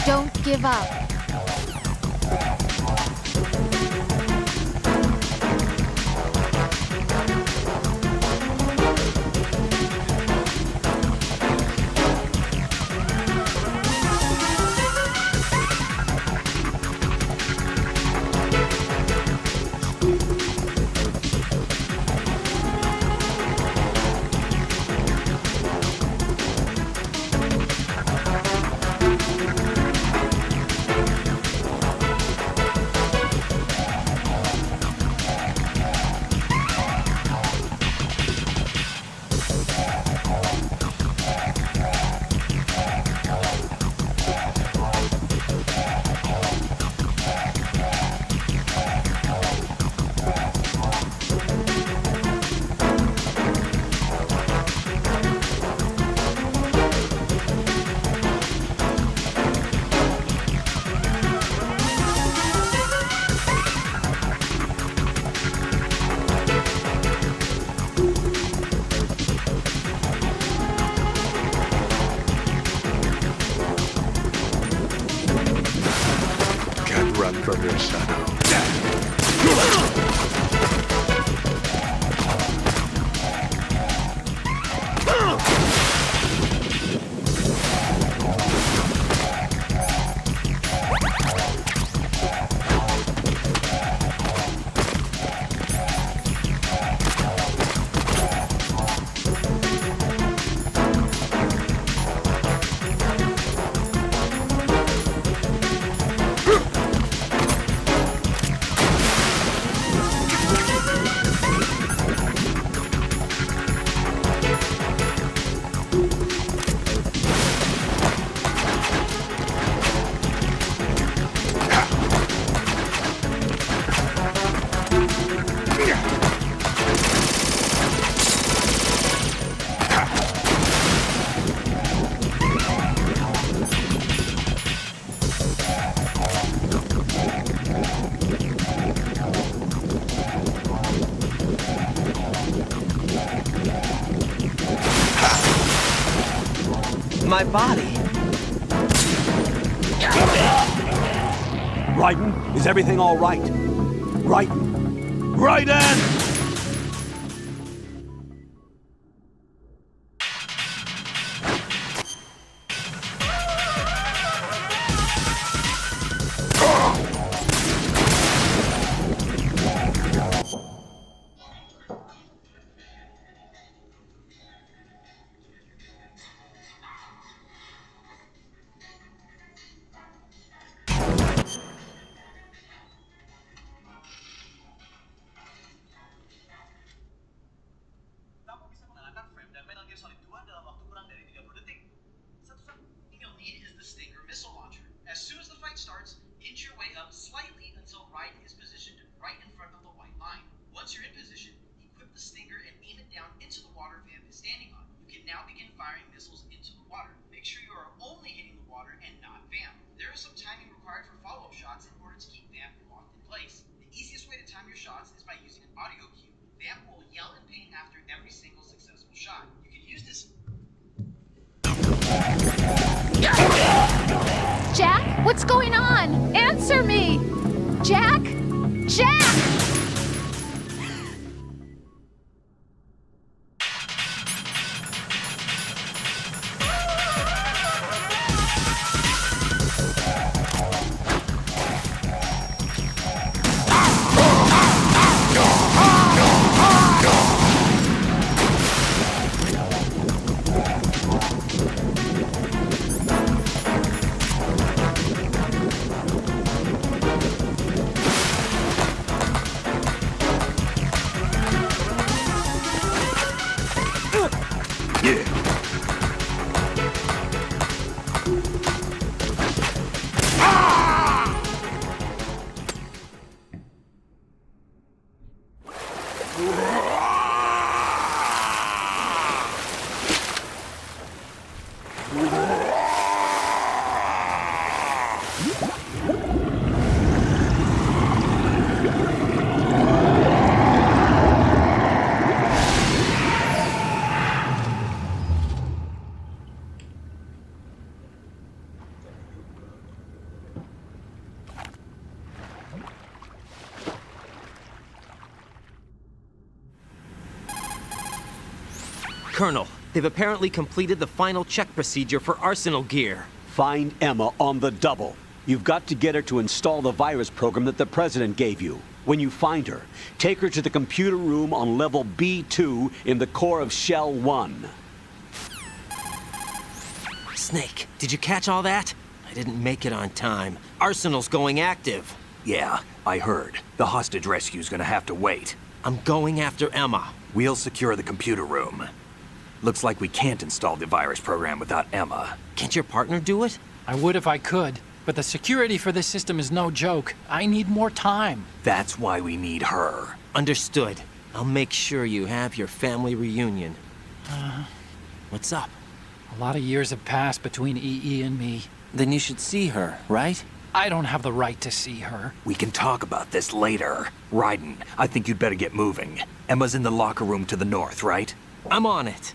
Speaker 2: Don't give up.
Speaker 3: my body.
Speaker 1: Raiden, is everything all right? Raiden! Raiden!
Speaker 2: Jack, what's going on? Answer me! Jack? Jack!
Speaker 3: Colonel, they've apparently completed the final check procedure for Arsenal gear.
Speaker 1: Find Emma on the double. You've got to get her to install the virus program that the President gave you. When you find her, take her to the computer room on level B2 in the core of Shell 1.
Speaker 3: Snake, did you catch all that? I didn't make it on time. Arsenal's going active.
Speaker 8: Yeah, I heard. The hostage rescue's gonna have to wait.
Speaker 3: I'm going after Emma.
Speaker 8: We'll secure the computer room. Looks like we can't install the virus program without Emma.
Speaker 3: Can't your partner do it?
Speaker 7: I would if I could, but the security for this system is no joke. I need more time.
Speaker 8: That's why we need her.
Speaker 3: Understood. I'll make sure you have your family reunion. What's up?
Speaker 7: A lot of years have passed between EE and me.
Speaker 3: Then you should see her, right?
Speaker 7: I don't have the right to see her.
Speaker 8: We can talk about this later. Raiden, I think you'd better get moving. Emma's in the locker room to the north, right?
Speaker 3: I'm on it.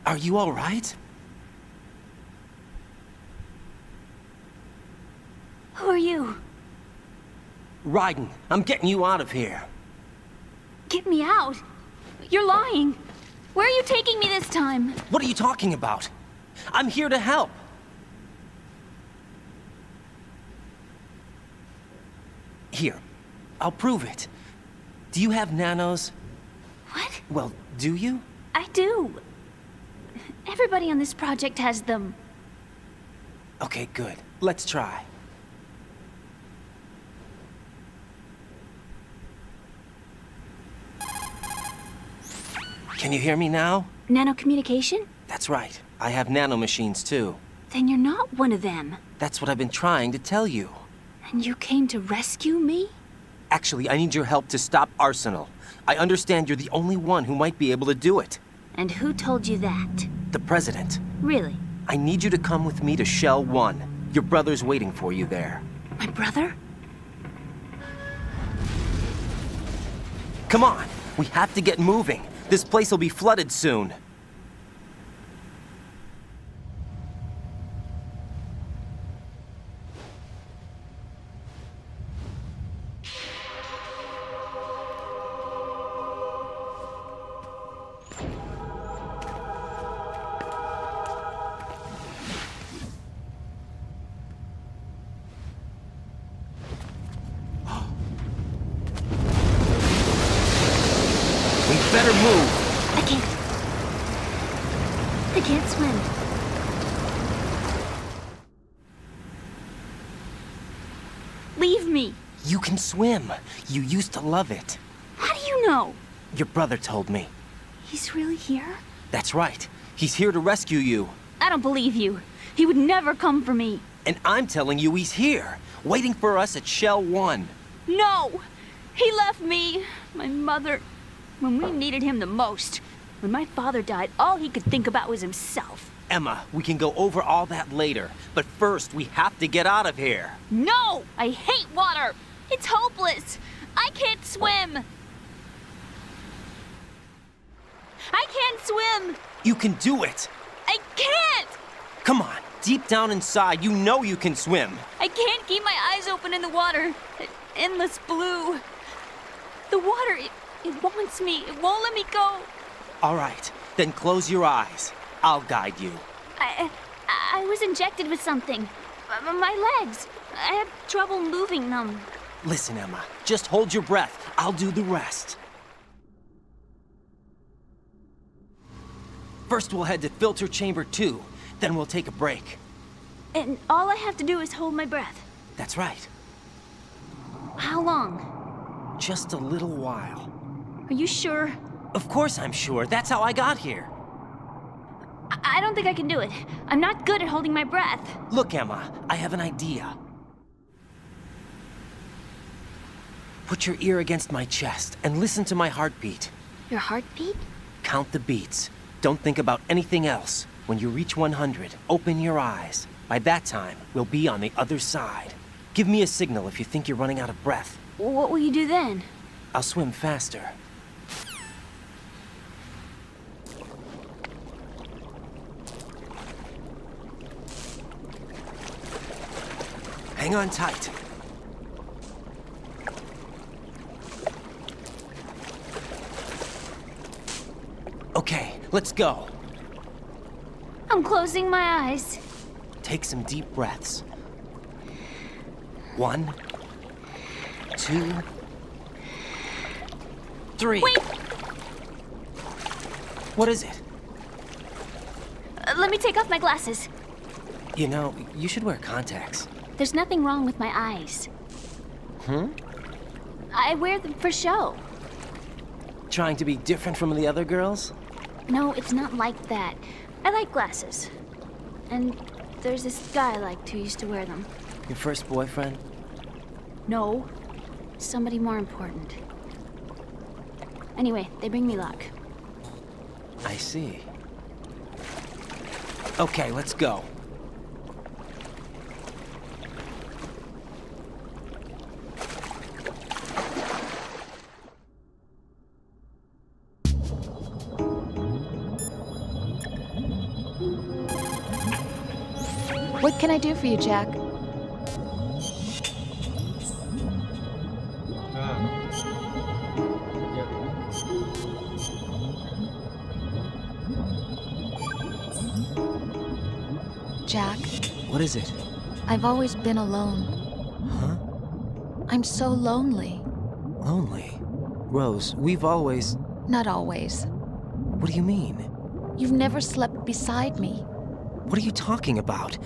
Speaker 3: Are you all right?
Speaker 12: Who are you?
Speaker 3: Raiden, I'm getting you out of here.
Speaker 12: Get me out. You're lying. Where are you taking me this time?
Speaker 3: What are you talking about? I'm here to help. Here, I'll prove it. Do you have nanos?
Speaker 12: What?
Speaker 3: Well, do you?
Speaker 12: I do. Everybody on this project has them.
Speaker 3: Okay, good. Let's try. Can you hear me now?
Speaker 12: Nanocommunication?
Speaker 3: That's right. I have nanomachines too.
Speaker 12: Then you're not one of them.
Speaker 3: That's what I've been trying to tell you.
Speaker 12: And you came to rescue me?
Speaker 3: Actually, I need your help to stop Arsenal. I understand you're the only one who might be able to do it.
Speaker 12: And who told you that?
Speaker 3: The President.
Speaker 12: Really?
Speaker 3: I need you to come with me to Shell 1. Your brother's waiting for you there.
Speaker 12: My brother?
Speaker 3: Come on! We have to get moving. This place will be flooded soon. Better move.
Speaker 12: I can't swim. Leave me.
Speaker 3: You can swim. You used to love it.
Speaker 12: How do you know?
Speaker 3: Your brother told me.
Speaker 12: He's really here?
Speaker 3: That's right. He's here to rescue you.
Speaker 12: I don't believe you. He would never come for me.
Speaker 3: And I'm telling you he's here, waiting for us at Shell 1.
Speaker 12: No! He left me, my mother, when we needed him the most. When my father died, all he could think about was himself.
Speaker 3: Emma, we can go over all that later, but first we have to get out of here.
Speaker 12: No! I hate water! It's hopeless! I can't swim! I can't swim!
Speaker 3: You can do it!
Speaker 12: I can't!
Speaker 3: Come on, deep down inside, you know you can swim.
Speaker 12: I can't keep my eyes open in the water. Endless blue. The water, it wants me. It won't let me go.
Speaker 3: All right, then close your eyes. I'll guide you.
Speaker 12: I was injected with something. My legs. I have trouble moving them.
Speaker 3: Listen, Emma, just hold your breath. I'll do the rest. First, we'll head to filter chamber 2. Then we'll take a break.
Speaker 12: And all I have to do is hold my breath.
Speaker 3: That's right.
Speaker 12: How long?
Speaker 3: Just a little while.
Speaker 12: Are you sure?
Speaker 3: Of course I'm sure. That's how I got here.
Speaker 12: I don't think I can do it. I'm not good at holding my breath.
Speaker 3: Look, Emma, I have an idea. Put your ear against my chest and listen to my heartbeat.
Speaker 12: Your heartbeat?
Speaker 3: Count the beats. Don't think about anything else. When you reach 100, open your eyes. By that time, we'll be on the other side. Give me a signal if you think you're running out of breath.
Speaker 12: What will you do then?
Speaker 3: I'll swim faster. Hang on tight. Okay, let's go.
Speaker 12: I'm closing my eyes.
Speaker 3: Take some deep breaths. 1, 2, 3.
Speaker 12: Wait!
Speaker 3: What is it?
Speaker 12: Let me take off my glasses.
Speaker 3: You know, you should wear contacts.
Speaker 12: There's nothing wrong with my eyes. I wear them for show.
Speaker 3: Trying to be different from the other girls?
Speaker 12: No, it's not like that. I like glasses. And there's this guy I liked who used to wear them.
Speaker 3: Your first boyfriend?
Speaker 12: No. Somebody more important. Anyway, they bring me luck.
Speaker 3: I see. Okay, let's go.
Speaker 2: What can I do for you, Jack? Jack,
Speaker 3: What is it?
Speaker 2: I've always been alone.
Speaker 3: Huh?
Speaker 2: I'm so lonely.
Speaker 3: Lonely? Rose, we've always...
Speaker 2: Not always.
Speaker 3: What do you mean?
Speaker 2: You've never slept beside me.
Speaker 3: What are you talking about?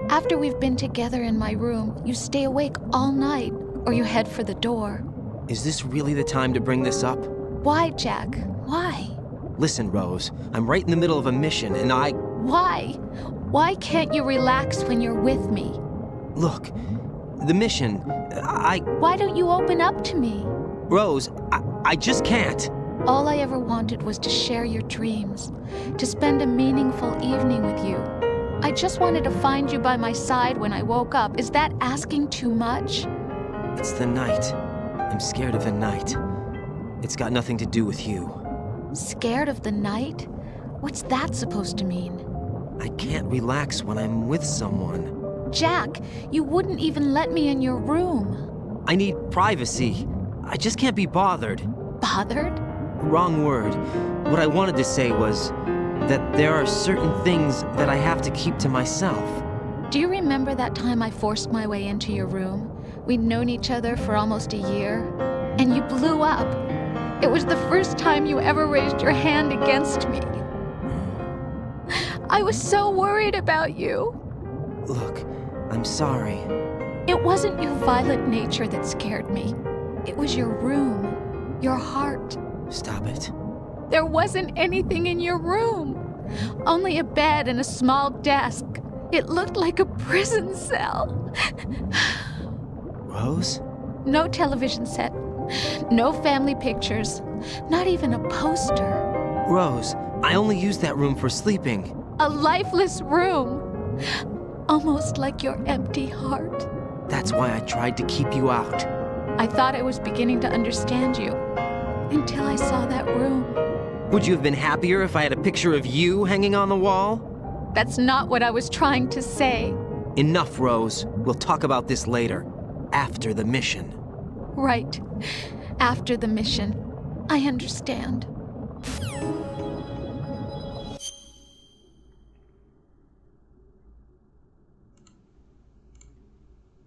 Speaker 2: After we've been together in my room, you stay awake all night, or you head for the door.
Speaker 3: Is this really the time to bring this up?
Speaker 2: Why, Jack? Why?
Speaker 3: Listen, Rose, I'm right in the middle of a mission, and
Speaker 2: Why? Why can't you relax when you're with me?
Speaker 3: Look, the mission,
Speaker 2: Why don't you open up to me?
Speaker 3: Rose, I just can't.
Speaker 2: All I ever wanted was to share your dreams, to spend a meaningful evening with you. I just wanted to find you by my side when I woke up. Is that asking too much?
Speaker 3: It's the night. I'm scared of the night. It's got nothing to do with you.
Speaker 2: Scared of the night? What's that supposed to mean?
Speaker 3: I can't relax when I'm with someone.
Speaker 2: Jack, you wouldn't even let me in your room.
Speaker 3: I need privacy. I just can't be bothered.
Speaker 2: Bothered?
Speaker 3: Wrong word. What I wanted to say was that there are certain things that I have to keep to myself.
Speaker 2: Do you remember that time I forced my way into your room? We'd known each other for almost a year, and you blew up. It was the first time you ever raised your hand against me. I was so worried about you.
Speaker 3: Look, I'm sorry.
Speaker 2: It wasn't your violent nature that scared me. It was your room, your heart.
Speaker 3: Stop it.
Speaker 2: There wasn't anything in your room. Only a bed and a small desk. It looked like a prison cell.
Speaker 3: Rose?
Speaker 2: No television set. No family pictures. Not even a poster.
Speaker 3: Rose, I only use that room for sleeping.
Speaker 2: A lifeless room. Almost like your empty heart.
Speaker 3: That's why I tried to keep you out.
Speaker 2: I thought I was beginning to understand you. Until I saw that room.
Speaker 3: Would you have been happier if I had a picture of you hanging on the wall?
Speaker 2: That's not what I was trying to say.
Speaker 3: Enough, Rose. We'll talk about this later. After the mission.
Speaker 2: Right. After the mission. I understand.